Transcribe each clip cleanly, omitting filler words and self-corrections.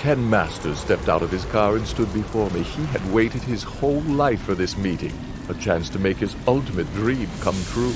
Ken Masters stepped out of his car and stood before me. He had waited his whole life for this meeting, a chance to make his ultimate dream come true.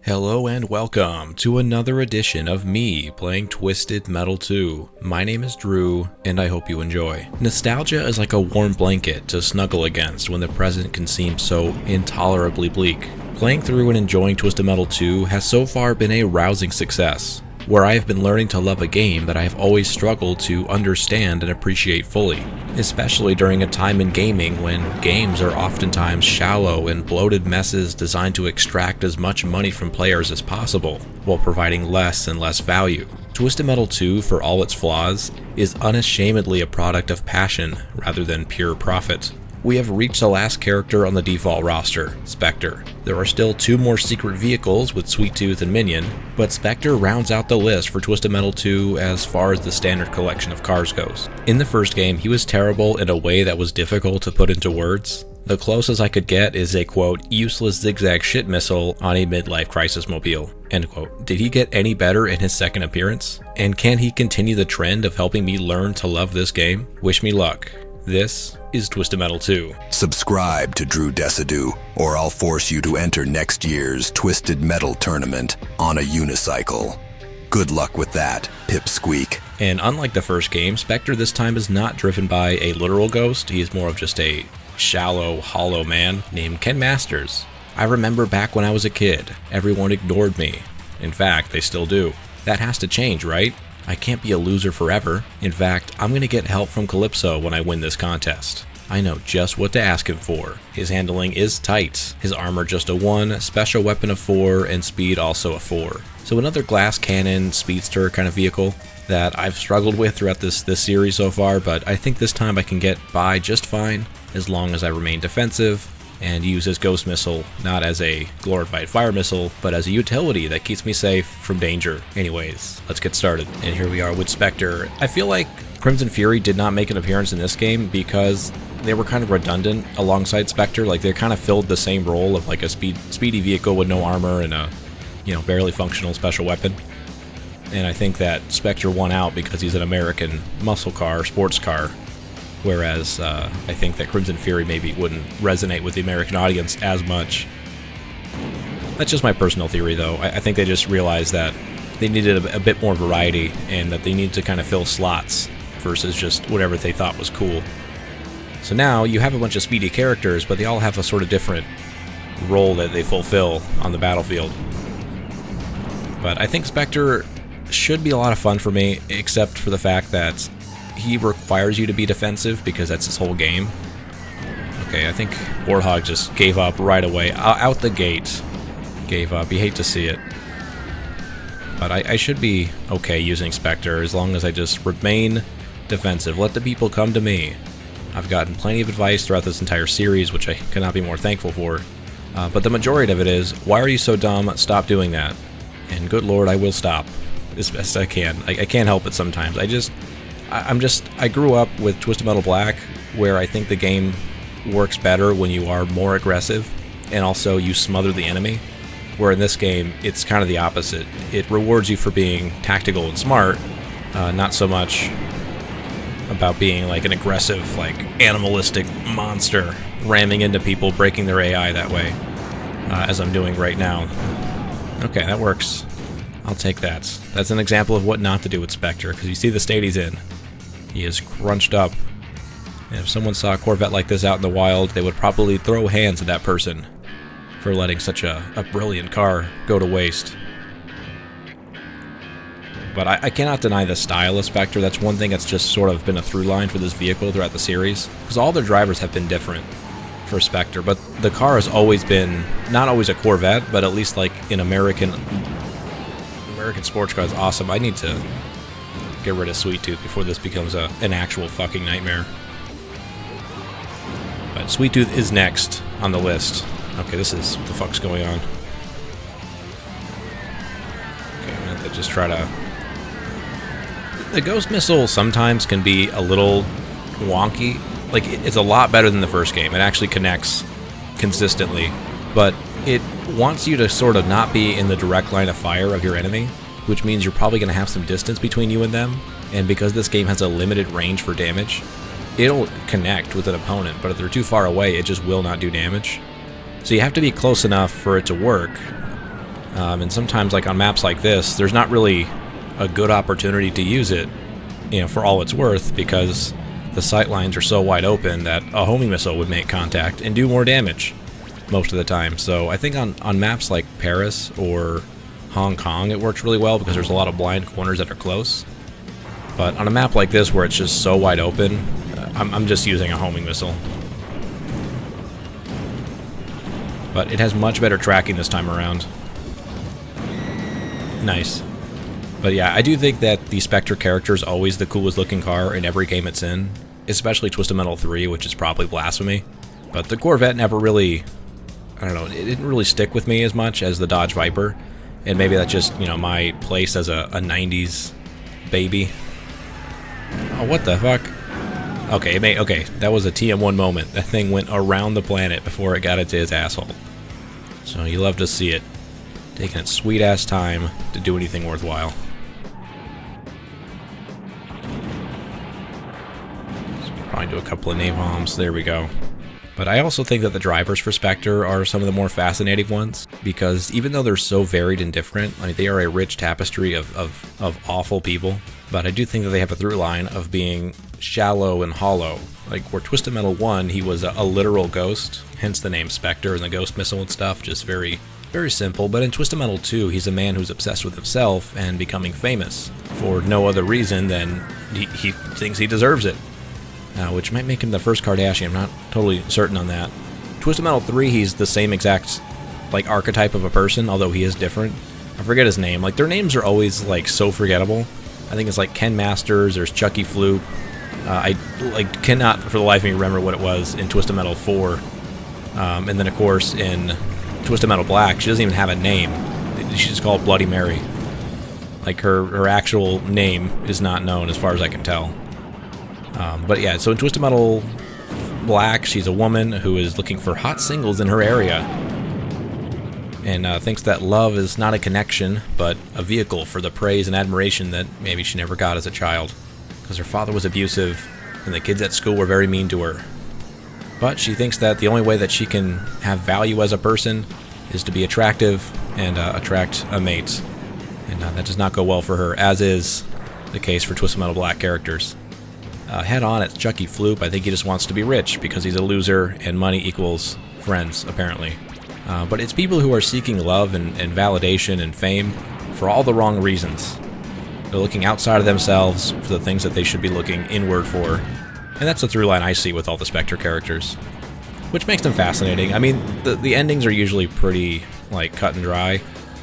Hello and welcome to another edition of me playing Twisted Metal 2. My name is Drew, and I hope you enjoy. Nostalgia is like a warm blanket to snuggle against when the present can seem so intolerably bleak. Playing through and enjoying Twisted Metal 2 has so far been a rousing success, where I have been learning to love a game that I have always struggled to understand and appreciate fully, especially during a time in gaming when games are oftentimes shallow and bloated messes designed to extract as much money from players as possible, while providing less and less value. Twisted Metal 2, for all its flaws, is unashamedly a product of passion rather than pure profit. We have reached the last character on the default roster, Spectre. There are still 2 more secret vehicles with Sweet Tooth and Minion, but Spectre rounds out the list for Twisted Metal 2 as far as the standard collection of cars goes. In the first game, he was terrible in a way that was difficult to put into words. The closest I could get is a, quote, useless zigzag shit missile on a midlife crisis mobile, end quote. Did he get any better in his second appearance? And can he continue the trend of helping me learn to love this game? Wish me luck. This is Twisted Metal 2. Subscribe to Drew Desidue, or I'll force you to enter next year's Twisted Metal tournament on a unicycle. Good luck with that, Pipsqueak. And unlike the first game, Spectre this time is not driven by a literal ghost. He is more of just a shallow, hollow man named Ken Masters. I remember back when I was a kid, everyone ignored me. In fact, they still do. That has to change, right? I can't be a loser forever. In fact, I'm gonna get help from Calypso when I win this contest. I know just what to ask him for. His handling is tight, his armor just a 1, special weapon a 4, and speed also a 4. So another glass cannon, speedster kind of vehicle that I've struggled with throughout this series so far, but I think this time I can get by just fine as long as I remain defensive and use his ghost missile not as a glorified fire missile, but as a utility that keeps me safe from danger. Anyways, let's get started. And here we are with Spectre. I feel like Crimson Fury did not make an appearance in this game because they were kind of redundant alongside Spectre. Like, they kind of filled the same role of like a speedy vehicle with no armor and a, barely functional special weapon. And I think that Spectre won out because he's an American muscle car, sports car, whereas I think that Crimson Fury maybe wouldn't resonate with the American audience as much. That's just my personal theory, though. I think they just realized that they needed a bit more variety and that they needed to kind of fill slots versus just whatever they thought was cool. So now you have a bunch of speedy characters, but they all have a sort of different role that they fulfill on the battlefield. But I think Spectre should be a lot of fun for me, except for the fact that he requires you to be defensive because that's his whole game. Okay, I think Warthog just gave up right away. Out the gate. Gave up. You hate to see it. But I should be okay using Spectre as long as I just remain defensive. Let the people come to me. I've gotten plenty of advice throughout this entire series, which I cannot be more thankful for. But the majority of it is, why are you so dumb? Stop doing that. And good lord, I will stop as best I can. I can't help it sometimes. I grew up with Twisted Metal Black, where I think the game works better when you are more aggressive and also you smother the enemy, where in this game it's kind of the opposite. It rewards you for being tactical and smart, not so much about being like an aggressive, like animalistic monster ramming into people, breaking their AI that way, as I'm doing right now. Okay, that works. I'll take that. That's an example of what not to do with Spectre, because you see the state he's in. He is crunched up, and if someone saw a Corvette like this out in the wild, they would probably throw hands at that person for letting such a brilliant car go to waste. But I cannot deny the style of Spectre. That's one thing that's just sort of been a through line for this vehicle throughout the series, because all their drivers have been different for Spectre, but the car has always been, not always a Corvette, but at least like an American sports car is awesome. I need to get rid of Sweet Tooth before this becomes an actual fucking nightmare. But Sweet Tooth is next on the list. Okay, this is what the fuck's going on. Okay, I'm gonna just try to... The Ghost Missile sometimes can be a little wonky. Like, it's a lot better than the first game. It actually connects consistently, but it wants you to sort of not be in the direct line of fire of your enemy. which means you're probably going to have some distance between you and them, and because this game has a limited range for damage, it'll connect with an opponent, but if they're too far away, it just will not do damage. So you have to be close enough for it to work, and sometimes, like on maps like this, there's not really a good opportunity to use it, you know, for all it's worth, because the sight lines are so wide open that a homing missile would make contact and do more damage most of the time. So I think on maps like Paris or Hong Kong, it works really well because there's a lot of blind corners that are close. But on a map like this where it's just so wide open, I'm just using a homing missile. But it has much better tracking this time around. Nice. But yeah, I do think that the Spectre character is always the coolest looking car in every game it's in, especially Twisted Metal 3, which is probably blasphemy. But the Corvette never really, I don't know, it didn't really stick with me as much as the Dodge Viper. And maybe that's just, you know, my place as a 90s baby. Oh, what the fuck? Okay, okay, that was a TM1 moment. That thing went around the planet before it got into his asshole. So you love to see it. Taking its sweet-ass time to do anything worthwhile. Probably do a couple of napalms. There we go. But I also think that the drivers for Spectre are some of the more fascinating ones, because even though they're so varied and different, I mean, they are a rich tapestry of awful people, but I do think that they have a through line of being shallow and hollow. Like, where Twisted Metal 1, he was a literal ghost, hence the name Spectre and the ghost missile and stuff, just very, very simple. But in Twisted Metal 2, he's a man who's obsessed with himself and becoming famous for no other reason than he thinks he deserves it. Which might make him the first Kardashian. I'm not totally certain on that. Twisted Metal 3, he's the same exact, like, archetype of a person, although he is different. I forget his name. Like, their names are always, like, so forgettable. I think it's, like, Ken Masters, there's Chucky Floop. I, like, cannot, for the life of me, remember what it was in Twisted Metal 4. And then, of course, in Twisted Metal Black, she doesn't even have a name. She's just called Bloody Mary. Like, her actual name is not known, as far as I can tell. But yeah, so in Twisted Metal Black, she's a woman who is looking for hot singles in her area, and thinks that love is not a connection, but a vehicle for the praise and admiration that maybe she never got as a child, because her father was abusive, and the kids at school were very mean to her. But she thinks that the only way that she can have value as a person is to be attractive and attract a mate, and that does not go well for her, as is the case for Twisted Metal Black characters. Head on, it's Chucky Floop. I think he just wants to be rich because he's a loser and money equals friends, apparently. But it's people who are seeking love and validation and fame for all the wrong reasons. They're looking outside of themselves for the things that they should be looking inward for. And that's the through line I see with all the Spectre characters, which makes them fascinating. I mean, the endings are usually pretty, like, cut and dry.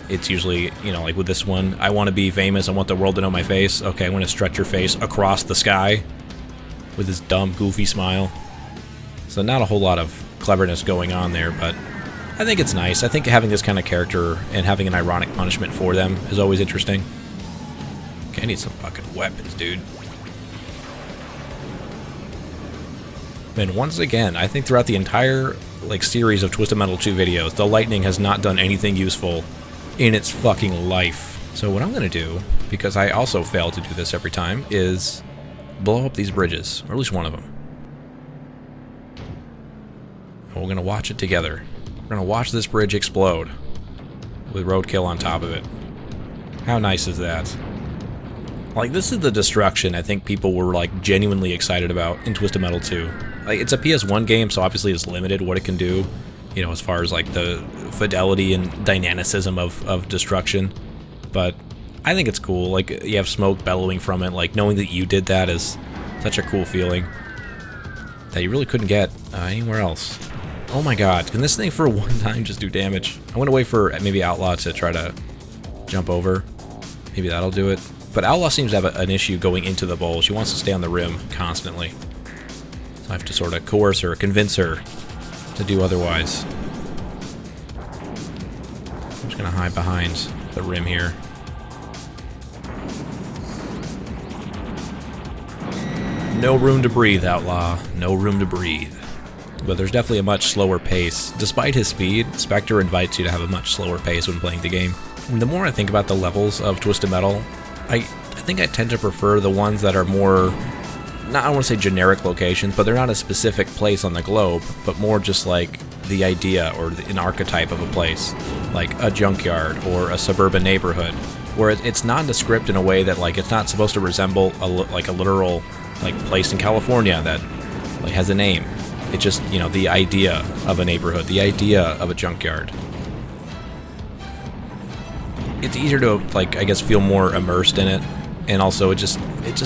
It's usually, you know, like with this one, I want to be famous, I want the world to know my face. Okay, I'm going to stretch your face across the sky with his dumb, goofy smile. So not a whole lot of cleverness going on there, but I think it's nice. I think having this kind of character and having an ironic punishment for them is always interesting. Okay, I need some fucking weapons, dude. And once again, I think throughout the entire, like, series of Twisted Metal 2 videos, the lightning has not done anything useful in its fucking life. So what I'm gonna do, because I also fail to do this every time, is blow up these bridges, or at least one of them. And we're gonna watch it together. We're gonna watch this bridge explode with roadkill on top of it. How nice is that? Like, this is the destruction I think people were, like, genuinely excited about in Twisted Metal 2. Like, it's a PS1 game, so obviously it's limited what it can do, you know, as far as, like, the fidelity and dynamicism of destruction. But I think it's cool. Like, you have smoke bellowing from it. Like, knowing that you did that is such a cool feeling that you really couldn't get anywhere else. Oh my god, can this thing for one time just do damage? I'm gonna wait for maybe Outlaw to try to jump over. Maybe that'll do it. But Outlaw seems to have an issue going into the bowl. She wants to stay on the rim constantly. So I have to sort of coerce her, convince her to do otherwise. I'm just gonna hide behind the rim here. No room to breathe, Outlaw. No room to breathe. But there's definitely a much slower pace. Despite his speed, Spectre invites you to have a much slower pace when playing the game. The more I think about the levels of Twisted Metal, I think I tend to prefer the ones that are more, not, I don't want to say generic locations, but they're not a specific place on the globe, but more just like the idea or an archetype of a place, like a junkyard or a suburban neighborhood, where it's nondescript in a way that like it's not supposed to resemble a literal like place in California that like has a name. It's just, you know, the idea of a neighborhood, the idea of a junkyard. It's easier to, like, I guess, feel more immersed in it, and also it just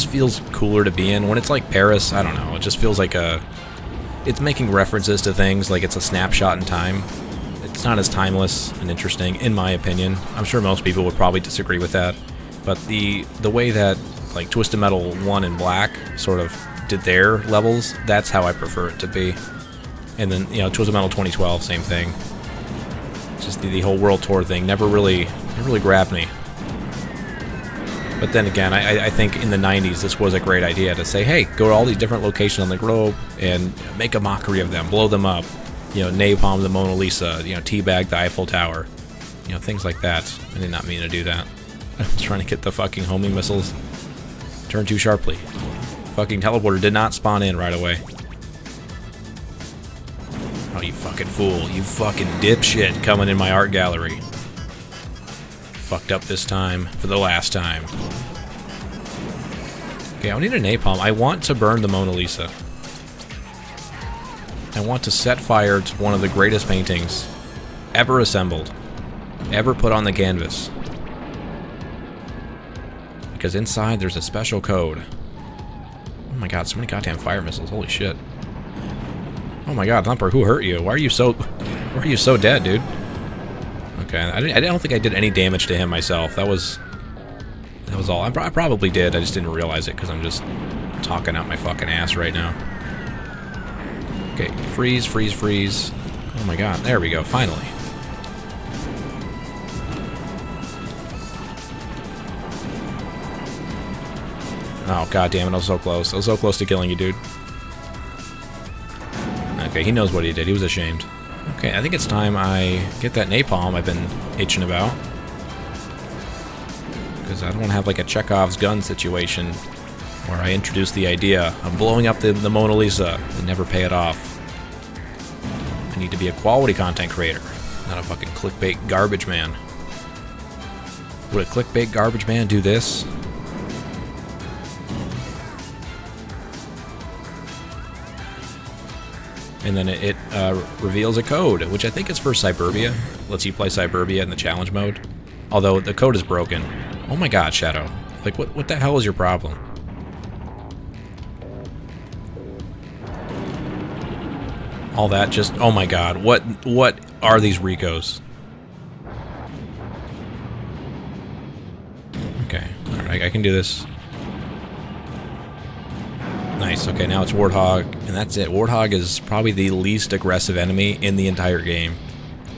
feels cooler to be in. When it's like Paris, I don't know, it just feels like it's making references to things like it's a snapshot in time. It's not as timeless and interesting, in my opinion. I'm sure most people would probably disagree with that, but the way that, like, Twisted Metal 1 and Black sort of did their levels, that's how I prefer it to be. And then, you know, Twisted Metal 2012, same thing. Just the whole world tour thing never really grabbed me. But then again, I think in the 90s this was a great idea to say, hey, go to all these different locations on the globe and make a mockery of them, blow them up, you know, napalm the Mona Lisa, you know, teabag the Eiffel Tower, you know, things like that. I did not mean to do that. I was trying to get the fucking homing missiles. Turned too sharply. Fucking teleporter did not spawn in right away. Oh, you fucking fool. You fucking dipshit coming in my art gallery. Fucked up this time for the last time. Okay, I need a napalm. I want to burn the Mona Lisa. I want to set fire to one of the greatest paintings ever assembled, ever put on the canvas. Because inside there's a special code. Oh my god, so many goddamn fire missiles. Holy shit. Oh my god, Thumper, who hurt you? Why are you so dead, dude? Okay, I don't think I did any damage to him myself. That was all. I probably did. I just didn't realize it because I'm just talking out my fucking ass right now. Okay, freeze, freeze, freeze. Oh my god, there we go, finally. Oh god damn it, I was so close. I was so close to killing you, dude. Okay, he knows what he did. He was ashamed. Okay, I think it's time I get that napalm I've been itching about. Because I don't want to have like a Chekhov's gun situation where I introduce the idea of blowing up the Mona Lisa and never pay it off. I need to be a quality content creator, not a fucking clickbait garbage man. Would a clickbait garbage man do this? And then it reveals a code, which I think is for Suburbia. Lets you play Suburbia in the challenge mode. Although the code is broken. Oh my god, Shadow. Like, what the hell is your problem? All that just... Oh my god, what are these Ricos? Okay, alright, I can do this. Nice, okay, now it's Warthog, and that's it. Warthog is probably the least aggressive enemy in the entire game.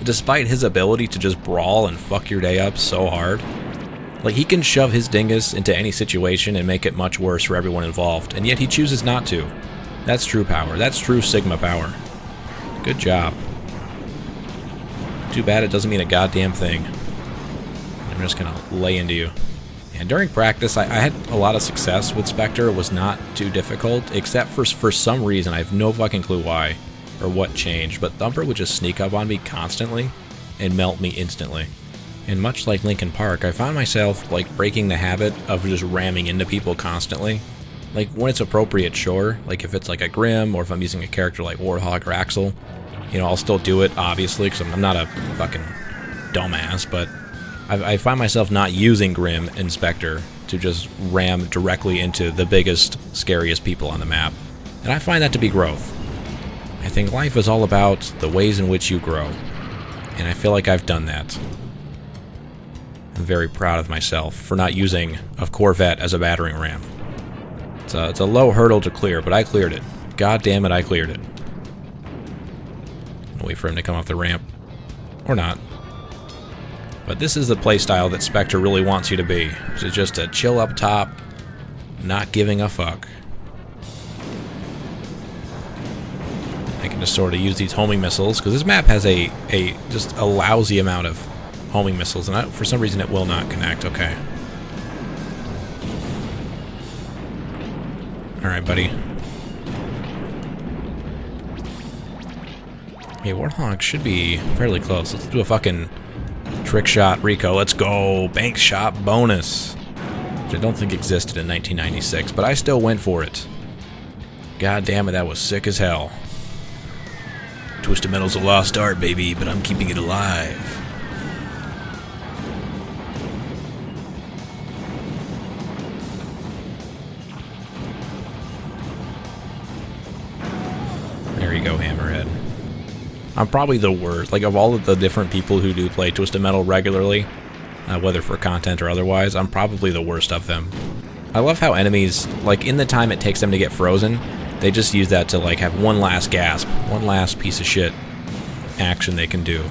Despite his ability to just brawl and fuck your day up so hard. Like, he can shove his dingus into any situation and make it much worse for everyone involved, and yet he chooses not to. That's true power. That's true Sigma power. Good job. Too bad it doesn't mean a goddamn thing. I'm just gonna lay into you. And during practice, I had a lot of success with Spectre. It was not too difficult, except for some reason, I have no fucking clue why or what changed, but Thumper would just sneak up on me constantly and melt me instantly. And much like Linkin Park, I found myself like breaking the habit of just ramming into people constantly. Like when it's appropriate, sure. Like if it's like a Grim, or if I'm using a character like Warthog or Axel, you know, I'll still do it, obviously, because I'm not a fucking dumbass, but I find myself not using Grim and Spectre to just ram directly into the biggest, scariest people on the map. And I find that to be growth. I think life is all about the ways in which you grow. And I feel like I've done that. I'm very proud of myself for not using a Corvette as a battering ram. It's a low hurdle to clear, but I cleared it. God damn it, I cleared it. I'll wait for him to come off the ramp. Or not. But this is the playstyle that Spectre really wants you to be, which is just to chill up top, not giving a fuck. I can just sort of use these homing missiles, because this map has just a lousy amount of homing missiles, and for some reason it will not connect. Okay. Alright, buddy. Hey, Warthog should be fairly close. Let's do a fucking trick shot, Rico. Let's go. Bank shot bonus. Which I don't think existed in 1996, but I still went for it. God damn it, that was sick as hell. Twisted Metal's a lost art, baby, but I'm keeping it alive. There you go, Hammerhead. I'm probably the worst. Like, of all of the different people who do play Twisted Metal regularly, whether for content or otherwise, I'm probably the worst of them. I love how enemies, like, in the time it takes them to get frozen, they just use that to, like, have one last gasp, one last piece of shit action they can do.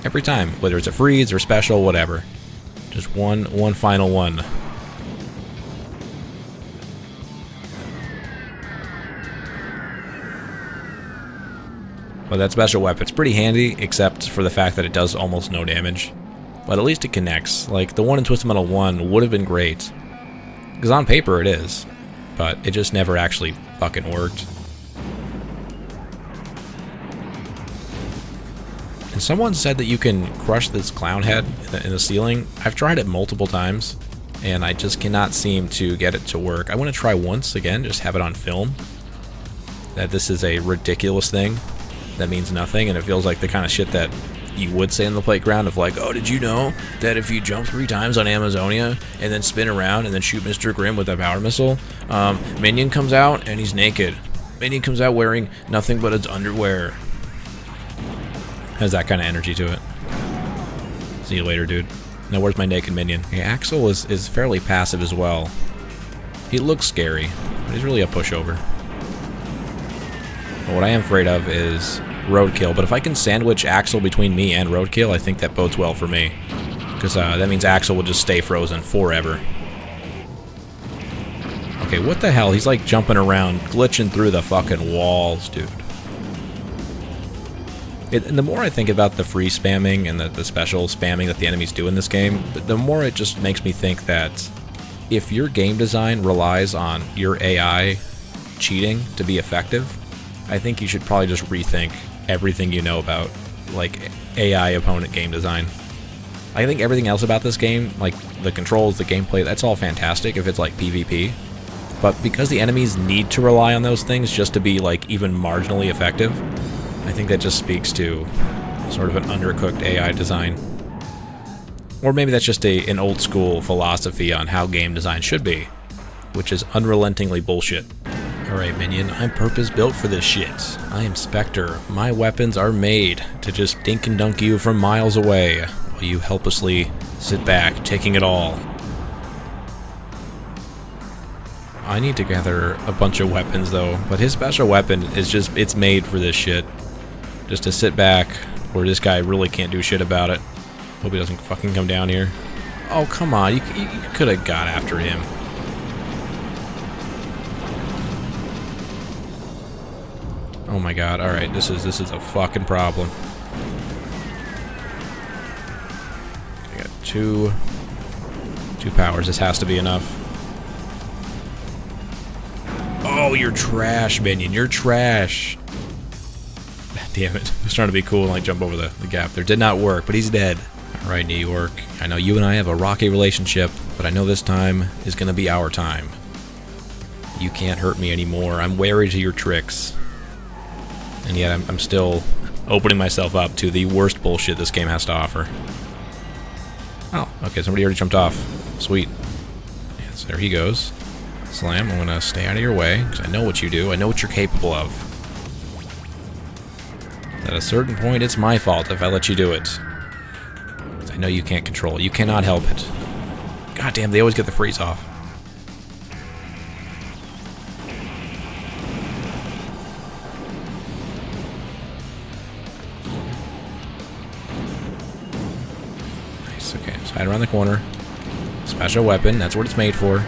Every time, whether it's a freeze or special, whatever. Just one final one. But that special weapon's pretty handy, except for the fact that it does almost no damage. But at least it connects. Like, the one in Twisted Metal 1 would have been great. Because on paper it is. But it just never actually fucking worked. And someone said that you can crush this clown head in the ceiling. I've tried it multiple times, and I just cannot seem to get it to work. I want to try once again, just have it on film. That this is a ridiculous thing that means nothing, and it feels like the kind of shit that you would say in the playground of like, oh, did you know that if you jump 3 times on Amazonia and then spin around and then shoot Mr. Grimm with a power missile, Minion comes out and he's naked. Minion comes out wearing nothing but his underwear. Has that kind of energy to it. See you later, dude. Now where's my naked Minion? Okay, Axel is fairly passive as well. He looks scary, but he's really a pushover. But what I am afraid of is Roadkill, but if I can sandwich Axel between me and Roadkill, I think that bodes well for me. Because that means Axel will just stay frozen forever. Okay, what the hell? He's like jumping around, glitching through the fucking walls, dude. And the more I think about the free spamming and the special spamming that the enemies do in this game, the more it just makes me think that if your game design relies on your AI cheating to be effective, I think you should probably just rethink everything you know about, like, AI opponent game design. I think everything else about this game, like the controls, the gameplay, that's all fantastic if it's like PvP. But because the enemies need to rely on those things just to be, like, even marginally effective, I think that just speaks to sort of an undercooked AI design. Or maybe that's just an old school philosophy on how game design should be, which is unrelentingly bullshit. Alright, Minion, I'm purpose-built for this shit. I am Spectre. My weapons are made to just dink and dunk you from miles away, while you helplessly sit back, taking it all. I need to gather a bunch of weapons, though, but his special weapon is just, it's made for this shit. Just to sit back, where this guy really can't do shit about it. Hope he doesn't fucking come down here. Oh, come on, you could have got after him. Oh my god, alright, this is a fucking problem. I got two powers, this has to be enough. Oh, you're trash, Minion, you're trash. Damn it, I was trying to be cool and like jump over the gap there. Did not work, but he's dead. Alright, New York, I know you and I have a rocky relationship, but I know this time is gonna be our time. You can't hurt me anymore, I'm wary to your tricks. And yet I'm still opening myself up to the worst bullshit this game has to offer. Oh, okay, somebody already jumped off. Sweet. Yes, there he goes. Slam, I'm gonna stay out of your way, because I know what you do, I know what you're capable of. At a certain point, it's my fault if I let you do it. I know you can't control it, you cannot help it. God damn, they always get the freeze off. Okay, so hide around the corner. Special weapon, that's what it's made for.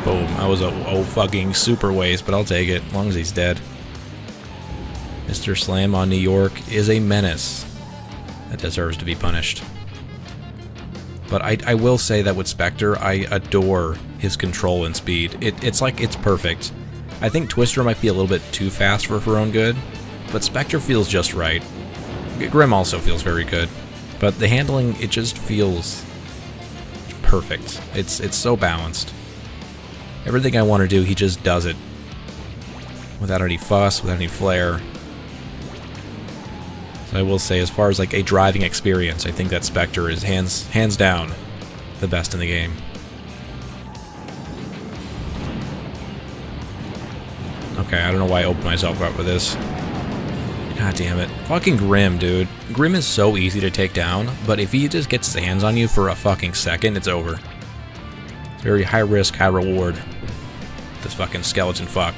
Boom, that was a fucking super waste, but I'll take it, as long as he's dead. Mr. Slam on New York is a menace that deserves to be punished. But I will say that with Spectre, I adore his control and speed. It's like it's perfect. I think Twister might be a little bit too fast for her own good, but Spectre feels just right. Grim also feels very good, but the handling, it just feels perfect. It's so balanced. Everything I want to do, he just does it. Without any fuss, without any flair. So I will say, as far as like a driving experience, I think that Spectre is hands down the best in the game. Okay, I don't know why I opened myself up with this. God damn it. Fucking Grim, dude. Grim is so easy to take down, but if he just gets his hands on you for a fucking second, it's over. It's very high risk, high reward. This fucking skeleton fuck.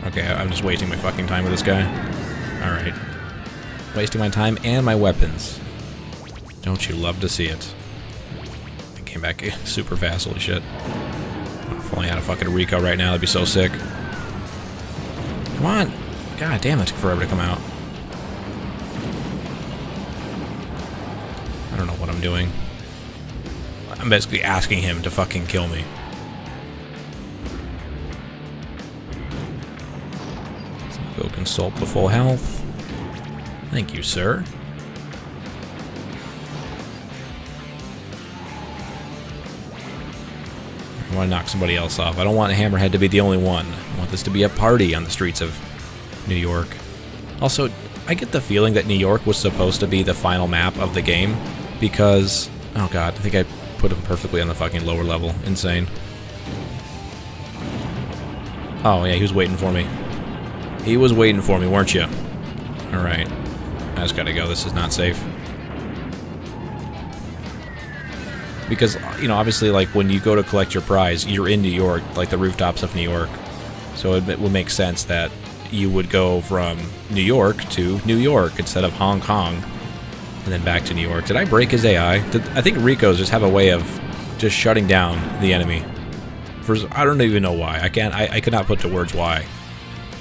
Okay, I'm just wasting my fucking time with this guy. Alright. Wasting my time and my weapons. Don't you love to see it? I came back super fast, holy shit. If only I had a fucking Rico right now, that'd be so sick. Come on! God damn, it took forever to come out. I don't know what I'm doing. I'm basically asking him to fucking kill me. So go consult the full health. Thank you, sir. I want to knock somebody else off. I don't want Hammerhead to be the only one. I want this to be a party on the streets of New York. Also, I get the feeling that New York was supposed to be the final map of the game because... oh god, I think I put him perfectly on the fucking lower level. Insane. Oh yeah, he was waiting for me. He was waiting for me, weren't you? Alright. I just gotta go. This is not safe. Because, you know, obviously, like, when you go to collect your prize, you're in New York, like the rooftops of New York. So it would make sense that you would go from New York to New York instead of Hong Kong, and then back to New York. Did I break his AI? I think Ricos just have a way of just shutting down the enemy. I don't even know why. I could not put to words why.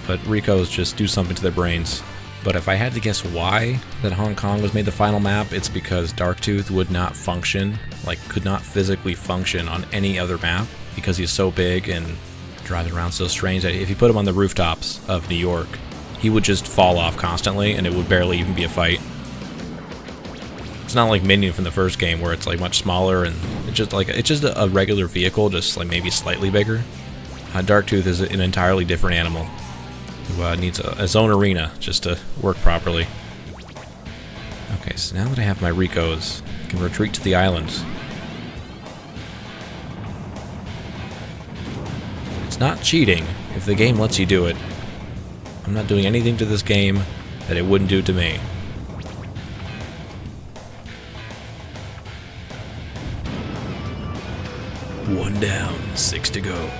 But Ricos just do something to their brains. But if I had to guess why that Hong Kong was made the final map, it's because Darktooth would not function, like could not physically function on any other map because he's so big and driving around so strange that if you put him on the rooftops of New York, he would just fall off constantly and it would barely even be a fight. It's not like Minion from the first game where it's like much smaller and it's just a regular vehicle, just like maybe slightly bigger. Darktooth is an entirely different animal. Who needs his own arena just to work properly. Okay, so now that I have my Ricos, I can retreat to the islands. It's not cheating if the game lets you do it. I'm not doing anything to this game that it wouldn't do to me. One down, 6 to go.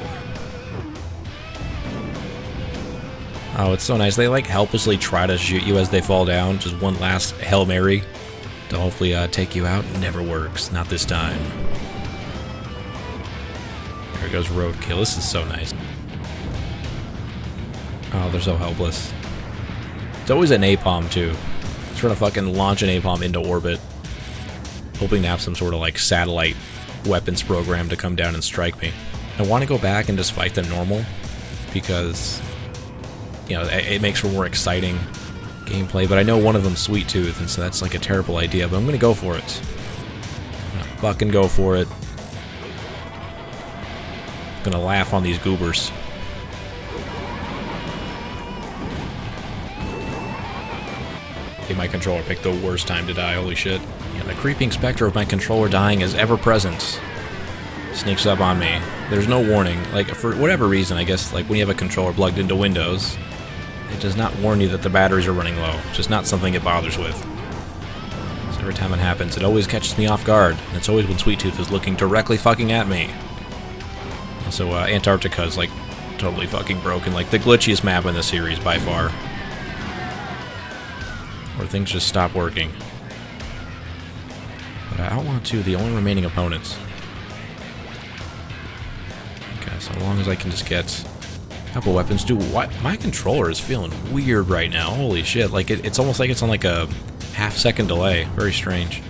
Oh, it's so nice. They like helplessly try to shoot you as they fall down. Just one last Hail Mary to hopefully take you out. Never works. Not this time. There goes Roadkill. This is so nice. Oh, they're so helpless. It's always a napalm, too. Trying to fucking launch a napalm into orbit. Hoping to have some sort of like satellite weapons program to come down and strike me. I want to go back and just fight them normal because... you know, it makes for more exciting gameplay, but I know one of them's Sweet Tooth, and so that's like a terrible idea, but I'm gonna go for it. I'm gonna fucking go for it. I'm gonna laugh on these goobers. Okay, my controller picked the worst time to die, holy shit. Yeah, the creeping specter of my controller dying is ever present. Sneaks up on me. There's no warning. Like, for whatever reason, I guess, like, when you have a controller plugged into Windows, it does not warn you that the batteries are running low. It's just not something it bothers with. So every time it happens, it always catches me off guard. And it's always when Sweet Tooth is looking directly fucking at me. Also, Antarctica is, like, totally fucking broken. Like, the glitchiest map in the series, by far. Where things just stop working. But I don't want to. The only remaining opponents. So long as I can just get a couple weapons. Dude, my controller is feeling weird right now. Holy shit. Like, it's almost like it's on like a half-second delay. Very strange.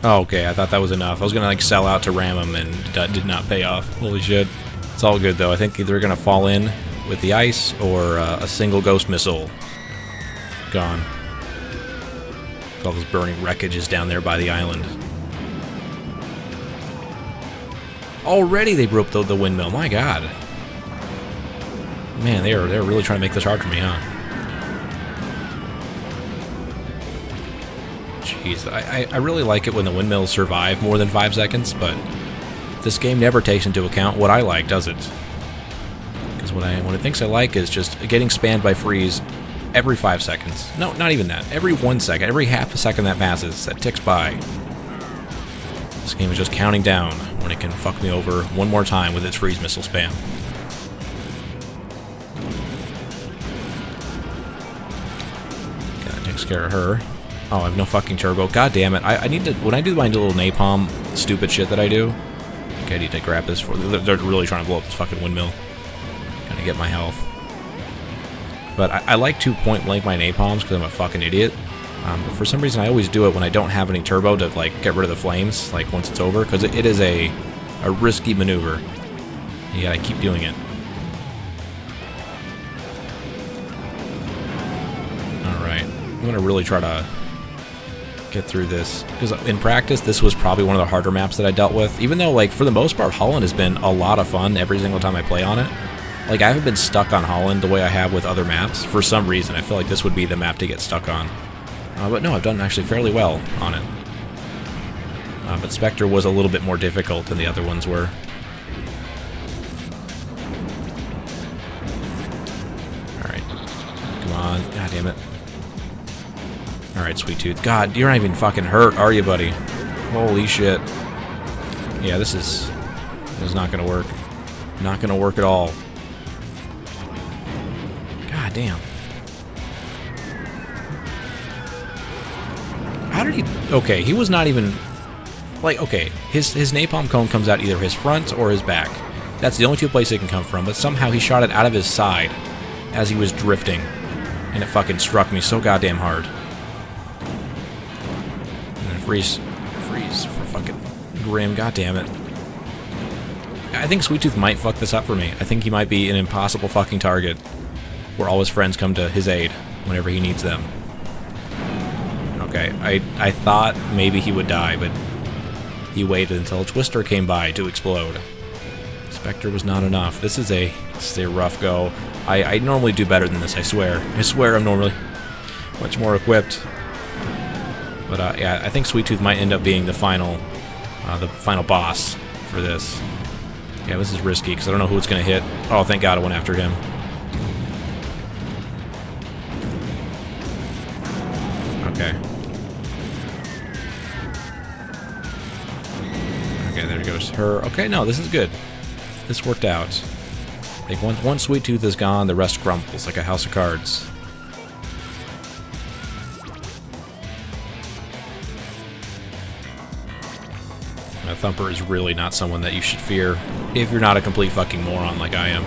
Oh, okay, I thought that was enough. I was gonna like sell out to ram him, and that did not pay off. Holy shit. It's all good though. I think either gonna fall in with the ice or a single ghost missile. Gone. All those burning wreckage is down there by the island. Already they broke the windmill. My god. Man, they're really trying to make this hard for me, huh? Jeez, I really like it when the windmills survive more than 5 seconds, but this game never takes into account what I like, does it? Because what it thinks I like is just getting spammed by freeze every 5 seconds. No, not even that. Every 1 second, every half a second that passes, that ticks by. This game is just counting down when it can fuck me over one more time with its freeze missile spam. Okay, that takes care of her. Oh, I have no fucking turbo. God damn it. I need to... When I do my little napalm stupid shit that I do... Okay, I need to grab this for... They're really trying to blow up this fucking windmill. Gotta get my health. But I like to point blank my napalms because I'm a fucking idiot. But for some reason I always do it when I don't have any turbo to like get rid of the flames, like once it's over, because it is a risky maneuver. You gotta keep doing it. Alright. I'm gonna really try to get through this, because in practice this was probably one of the harder maps that I dealt with, even though like for the most part Holland has been a lot of fun every single time I play on it. Like I haven't been stuck on Holland the way I have with other maps for some reason. I feel like this would be the map to get stuck on, but no, I've done actually fairly well on it. But Spectre was a little bit more difficult than the other ones were. Alright, come on, god damn it. Alright, Sweet Tooth. God, you're not even fucking hurt, are you, buddy? Holy shit. Yeah, this is not gonna work. Not gonna work at all. God damn. How did he... Okay, he was not even... Like, okay, his napalm cone comes out either his front or his back. That's the only two places it can come from, but somehow he shot it out of his side as he was drifting. And it fucking struck me so goddamn hard. Freeze for fucking Grim, god damn it. I think Sweet Tooth might fuck this up for me. I think he might be an impossible fucking target where all his friends come to his aid whenever he needs them. Okay, I thought maybe he would die, but he waited until a Twister came by to explode. Spectre was not enough. This is a rough go. I normally do better than this, I swear. I swear I'm normally much more equipped. But yeah, I think Sweet Tooth might end up being the final boss for this. Yeah, this is risky because I don't know who it's going to hit. Oh, thank God I went after him. Okay. Okay, there goes her. Okay, no, this is good. This worked out. I think once Sweet Tooth is gone, the rest crumbles like a house of cards. Thumper is really not someone that you should fear if you're not a complete fucking moron like I am.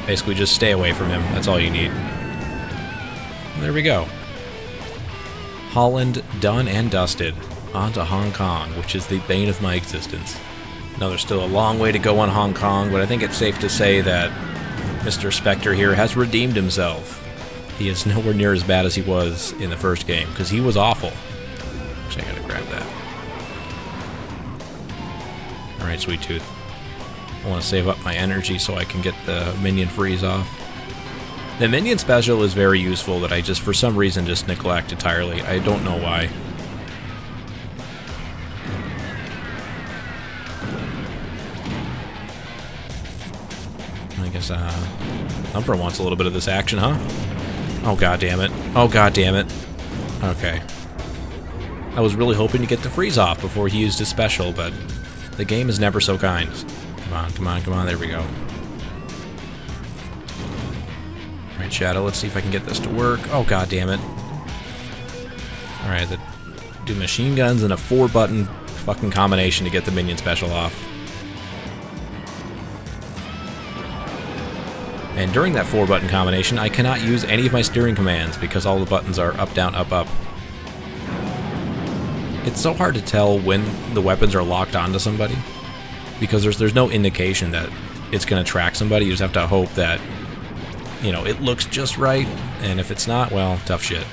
Basically, just stay away from him. That's all you need. There we go. Holland done and dusted. On to Hong Kong, which is the bane of my existence. Now, there's still a long way to go on Hong Kong, but I think it's safe to say that Mr. Spectre here has redeemed himself. He is nowhere near as bad as he was in the first game, because he was awful. Actually, I gotta grab that. Alright, Sweet Tooth. I want to save up my energy so I can get the minion freeze off. The minion special is very useful that I just, for some reason, just neglect entirely. I don't know why. I guess, Thumper wants a little bit of this action, huh? Oh, god damn it. Oh, god damn it. Okay. I was really hoping to get the freeze off before he used his special, but the game is never so kind. Come on, come on, come on. There we go. Alright, Alright, Shadow, let's see if I can get this to work. Oh, god damn it. Alright, do machine guns and a 4-button fucking combination to get the minion special off. And during that 4-button combination, I cannot use any of my steering commands because all the buttons are up, down, up, up. It's so hard to tell when the weapons are locked onto somebody because there's no indication that it's going to track somebody. You just have to hope that, you know, it looks just right, and if it's not, well, tough shit.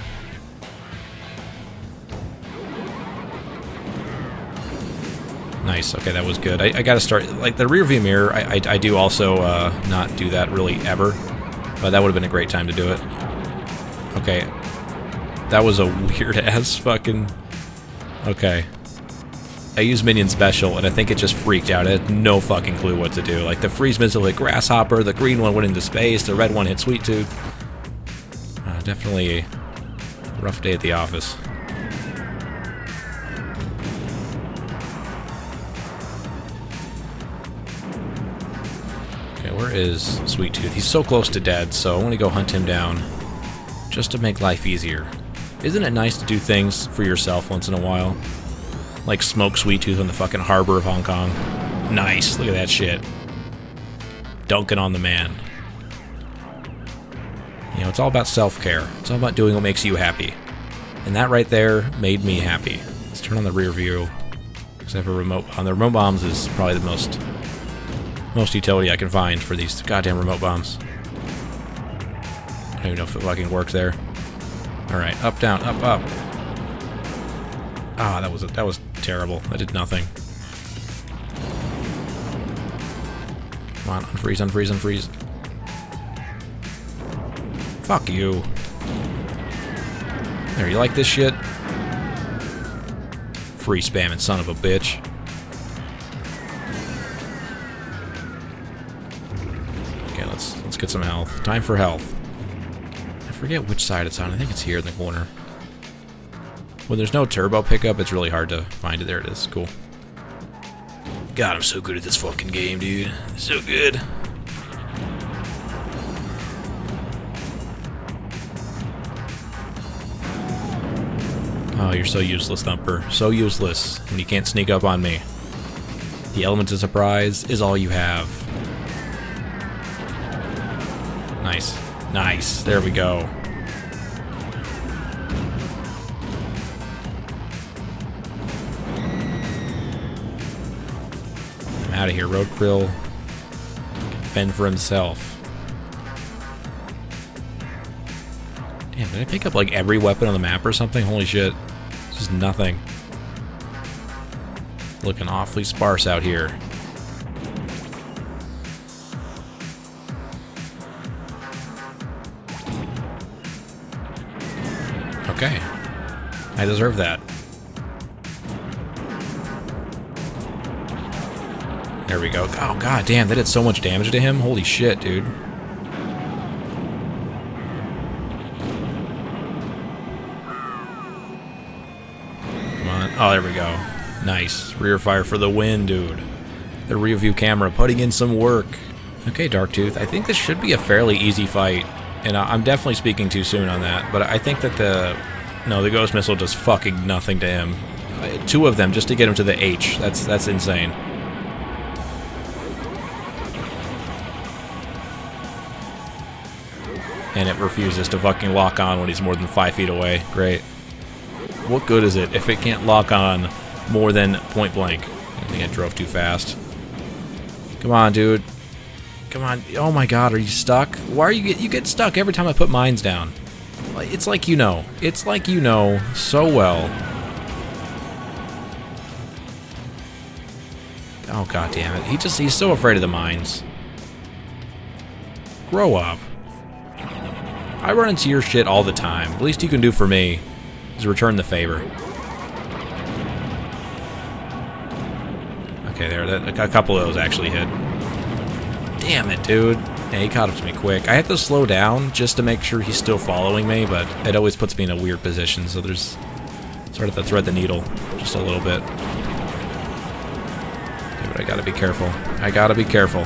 Nice, okay, that was good. I gotta start, like, the rear view mirror, I do also not do that really ever, but that would have been a great time to do it. Okay, that was a weird-ass fucking... Okay. I used minion special, and I think it just freaked out. I had no fucking clue what to do. Like, the freeze missile hit Grasshopper, the green one went into space, the red one hit Sweet Tooth. Definitely a rough day at the office. Okay, where is Sweet Tooth? He's so close to dead, so I want to go hunt him down just to make life easier. Isn't it nice to do things for yourself once in a while? Like smoke Sweet Tooth in the fucking harbor of Hong Kong. Nice, look at that shit. Dunking on the man. You know, it's all about self-care. It's all about doing what makes you happy. And that right there made me happy. Let's turn on the rear view. Because I have a remote on. The remote bombs is probably the most utility I can find for these goddamn remote bombs. I don't even know if it fucking worked there. Alright, up, down, up, up. Ah, that was terrible. That did nothing. Come on, unfreeze, unfreeze, unfreeze. Fuck you. There, you like this shit? Free spamming son of a bitch. Okay, let's get some health. Time for health. I forget which side it's on. I think it's here in the corner. When there's no turbo pickup, it's really hard to find it. There it is. Cool. God, I'm so good at this fucking game, dude. So good. Oh, you're so useless, Thumper. So useless when you can't sneak up on me. The element of surprise is all you have. Nice. Nice. There we go. I'm out of here. Road Krill can fend for himself. Damn, did I pick up like every weapon on the map or something? Holy shit. Just nothing. Looking awfully sparse out here. Okay. I deserve that. There we go. Oh, god damn, that did so much damage to him. Holy shit, dude. Come on. Oh, there we go. Nice. Rear fire for the win, dude. The rear view camera putting in some work. Okay, Darktooth. I think this should be a fairly easy fight. And I'm definitely speaking too soon on that. But I think that the Ghost Missile does fucking nothing to him. 2 of them just to get him to the H. That's insane. And it refuses to fucking lock on when he's more than 5 feet away. Great. What good is it if it can't lock on more than point blank? I think I drove too fast. Come on, dude. Come on. Oh my god, are you stuck? Why are you get stuck every time I put mines down? It's like you know. It's like you know so well. Oh god damn it. He's so afraid of the mines. Grow up. I run into your shit all the time. The least you can do for me is return the favor. Okay, there. A couple of those actually hit. Damn it, dude. Yeah, he caught up to me quick. I had to slow down just to make sure he's still following me, but it always puts me in a weird position, so there's sort of to thread the needle just a little bit. Okay, but I gotta be careful. I gotta be careful.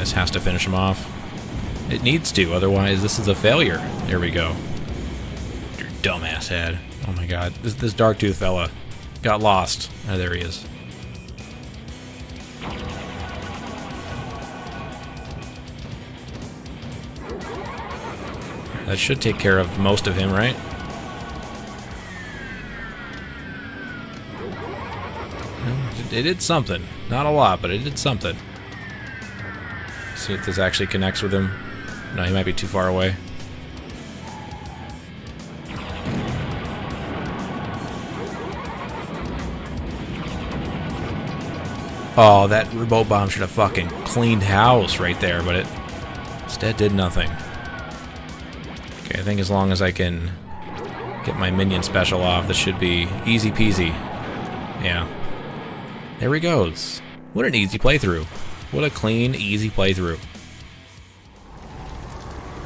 This has to finish him off. It needs to, otherwise this is a failure. There we go. Your dumbass head. Oh my god. This Darktooth fella got lost. Oh, there he is. That should take care of most of him, right? It did something. Not a lot, but it did something. See if this actually connects with him. No, he might be too far away. Oh, that remote bomb should have fucking cleaned house right there, but it instead did nothing. Okay, I think as long as I can get my minion special off, this should be easy peasy. Yeah. There he goes. What an easy playthrough. What a clean, easy playthrough.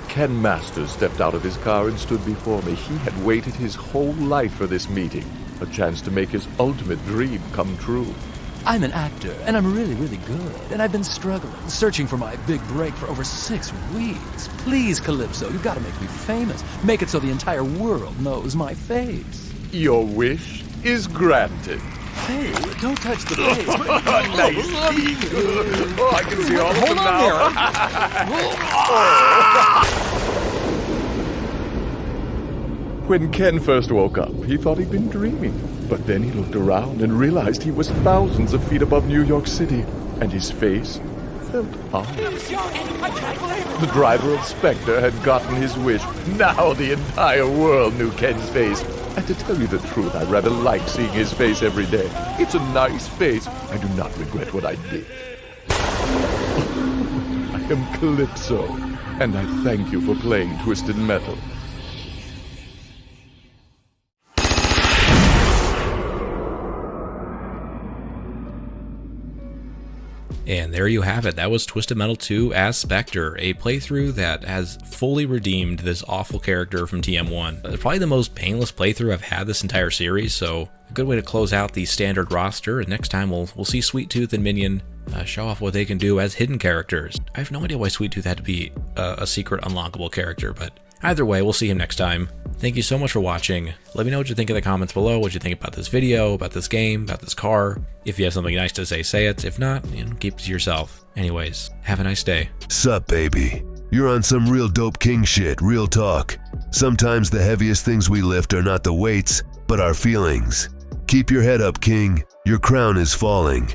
Ken Masters stepped out of his car and stood before me. He had waited his whole life for this meeting, a chance to make his ultimate dream come true. I'm an actor, and I'm really, really good. And I've been struggling, searching for my big break for over 6 weeks. Please, Calypso, you've got to make me famous. Make it so the entire world knows my face. Your wish is granted. Hey, don't touch the face. Nice. Oh, I can see all of them now. When Ken first woke up, he thought he'd been dreaming. But then he looked around and realized he was thousands of feet above New York City, and his face felt odd. The driver of Spectre had gotten his wish. Now the entire world knew Ken's face. And to tell you the truth, I rather like seeing his face every day. It's a nice face. I do not regret what I did. I am Calypso, and I thank you for playing Twisted Metal. And there you have it. That was Twisted Metal 2 as Spectre, a playthrough that has fully redeemed this awful character from TM1. It's probably the most painless playthrough I've had this entire series, so a good way to close out the standard roster. And next time we'll see Sweet Tooth and Minion show off what they can do as hidden characters. I have no idea why Sweet Tooth had to be a secret unlockable character, but either way, we'll see him next time. Thank you so much for watching. Let me know what you think in the comments below, what you think about this video, about this game, about this car. If you have something nice to say, say it. If not, keep it to yourself. Anyways, have a nice day. Sup, baby? You're on some real dope king shit, real talk. Sometimes the heaviest things we lift are not the weights, but our feelings. Keep your head up, king. Your crown is falling.